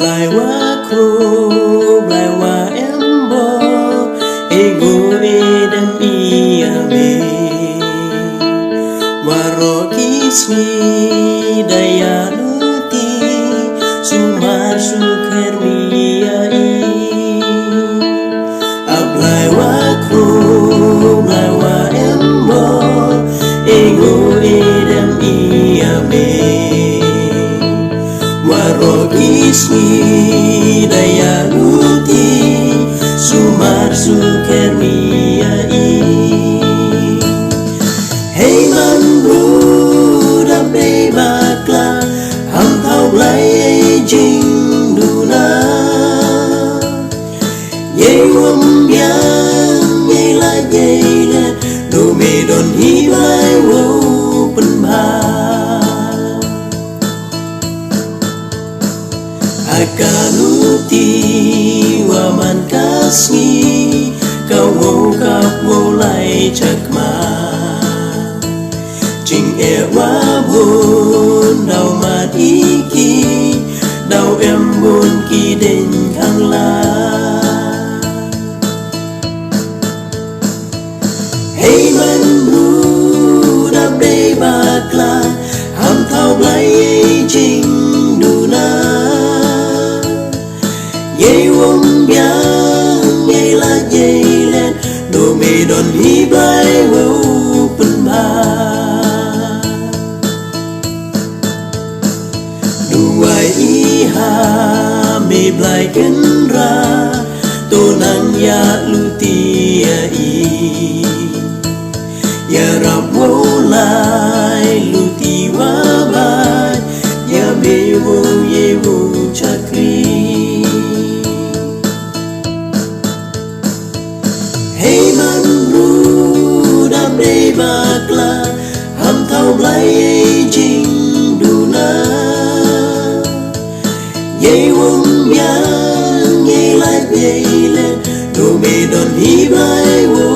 Lại quá khô lại quá em bó ego edam iame waro kismi daya luti sumar sukhermia i ablai wa khô lại quá em bó ego edam iame waro kismi daya luti sumar sukhermia i hey man buda bay bakla ham thau lai jing duna ye wom yang ye la ye le do me don hi lai wo pen ba akaluti waman kasmi kau wo kap wo lai chakma ching e wa bun dau mat iki dau em bun ki den khang la hey man lu da be bakla ham thau lai ching duna ye wom yang ye la ye len do me don hi bai wo pen ba du wai i ha me blai ken ra to nang ya lu ti i ya rab wo lai lu ti wa bai ya me wo ye wo chakri hey man ru da be bakla ham thau lai jing duna ye wom yang ye lai ye le do me don hi bai wo